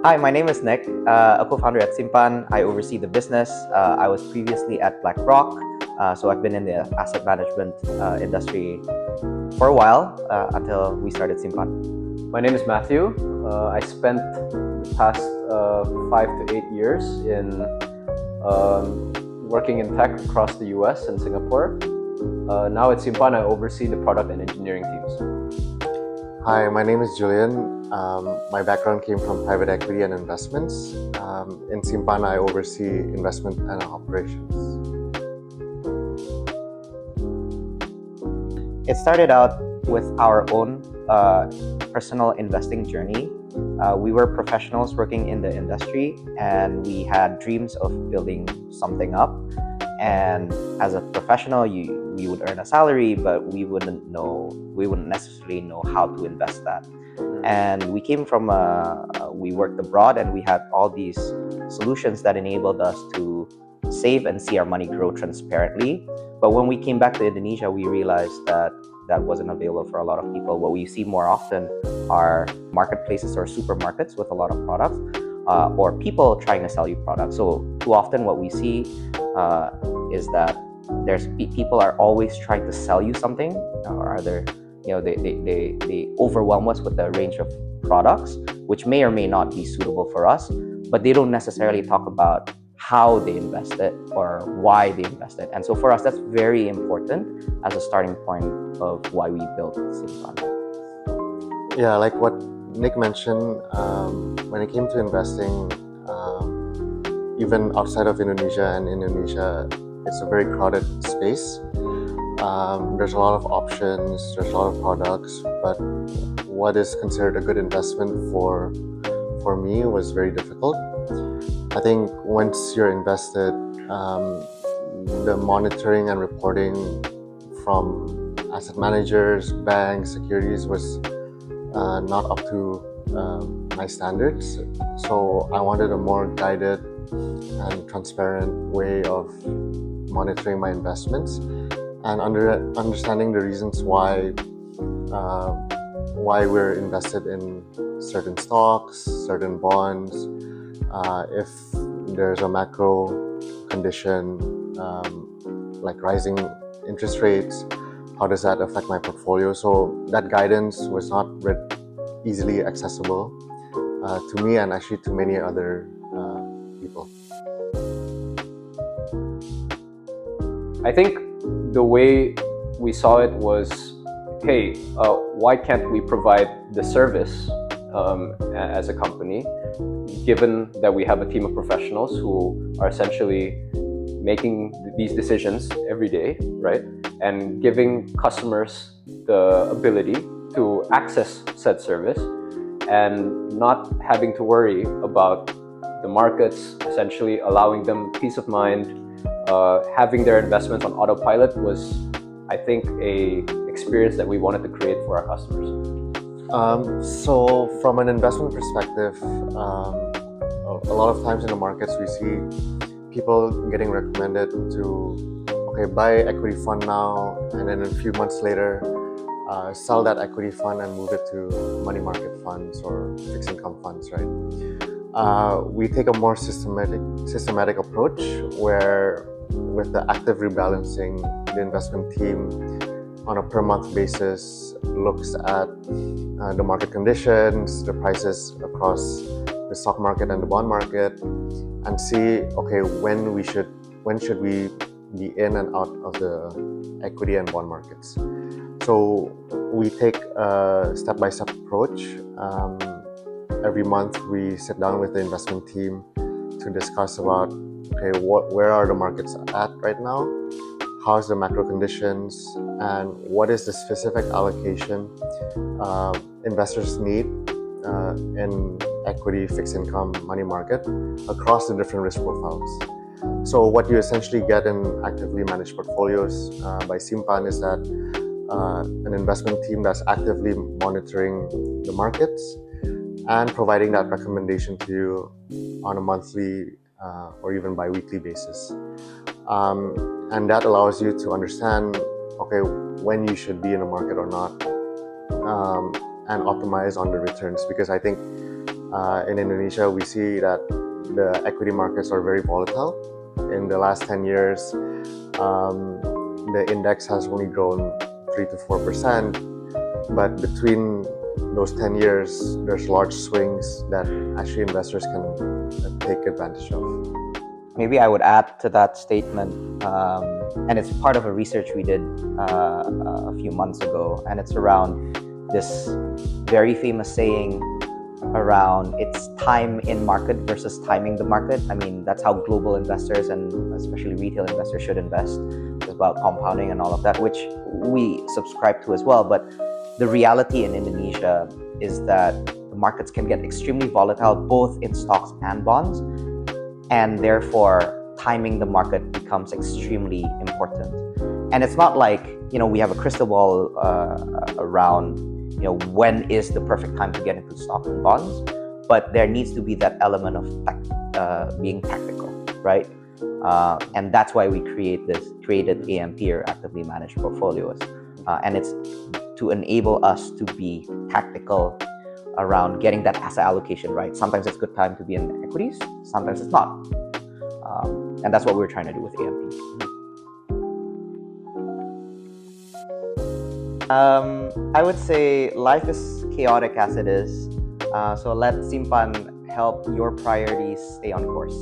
Hi, my name is Nick, a co-founder at Simpan. I oversee the business. I was previously at BlackRock, so I've been in the asset management industry for a while until we started Simpan. My name is Matthew. I spent the past 5 to 8 years in working in tech across the US and Singapore. Now at Simpan, I oversee the product and engineering teams. Hi, my name is Julian. My background came from private equity and investments. In Simpan, I oversee investment and operations. It started out with our own personal investing journey. We were professionals working in the industry, and we had dreams of building something up. And as a professional, we would earn a salary, but we wouldn't necessarily know how to invest that. And we came from we worked abroad, and we had all these solutions that enabled us to save and see our money grow transparently. But when we came back to Indonesia, we realized that that wasn't available for a lot of people. What we see more often are marketplaces or supermarkets with a lot of products, or people trying to sell you products. So too often what we see is that there's people are always trying to sell you something, or either they overwhelm us with a range of products which may or may not be suitable for us, but they don't necessarily talk about how they invest it or why they invest it. And so for us, that's very important as a starting point of why we built Simpan. Yeah, like what Nick mentioned, when it came to investing, even outside of Indonesia, and Indonesia, it's a very crowded space. There's a lot of options, there's a lot of products, but what is considered a good investment for me was very difficult. I think once you're invested, the monitoring and reporting from asset managers, banks, securities was not up to my standards. So I wanted a more guided and transparent way of monitoring my investments and understanding the reasons why we're invested in certain stocks, certain bonds. If there's a macro condition like rising interest rates, how does that affect my portfolio? So that guidance was not easily accessible to me, and actually to many other people. I think the way we saw it was, hey, why can't we provide the service as a company, given that we have a team of professionals who are essentially making these decisions every day, right? And giving customers the ability to access said service and not having to worry about the markets, essentially allowing them peace of mind. Having their investments on autopilot was, I think, a experience that we wanted to create for our customers. So from an investment perspective, a lot of times in the markets we see people getting recommended to, okay, buy equity fund now, and then a few months later sell that equity fund and move it to money market funds or fixed income funds, right? We take a more systematic approach where, with the active rebalancing, the investment team on a per month basis looks at the market conditions, the prices across the stock market and the bond market, and see, okay, when should we be in and out of the equity and bond markets. So we take a step-by-step approach. Every month we sit down with the investment team to discuss about, okay, where are the markets at right now? How's the macro conditions? And what is the specific allocation investors need in equity, fixed income, money market across the different risk profiles? So what you essentially get in actively managed portfolios by Simpan is that an investment team that's actively monitoring the markets and providing that recommendation to you on a monthly or even bi-weekly basis. And that allows you to understand, okay, when you should be in a market or not, and optimize on the returns. Because I think In Indonesia, we see that the equity markets are very volatile. In the last 10 years, the index has only grown 3 to 4%, but between those 10 years, there's large swings that actually investors can take advantage of. Maybe I would add to that statement, and it's part of a research we did a few months ago, and it's around this very famous saying around it's time in market versus timing the market. I mean, that's how global investors and especially retail investors should invest. It's about compounding and all of that, which we subscribe to as well. But the reality in Indonesia is that the markets can get extremely volatile, both in stocks and bonds, and therefore timing the market becomes extremely important. And it's not like, we have a crystal ball around when is the perfect time to get into stocks and bonds, but there needs to be that element of being tactical, right? And that's why we created AMP, or actively managed portfolios, and it's to enable us to be tactical around getting that asset allocation right. Sometimes it's a good time to be in equities, sometimes it's not, and that's what we're trying to do with AMP. I would say life is chaotic as it is, so let Simpan help your priorities stay on course.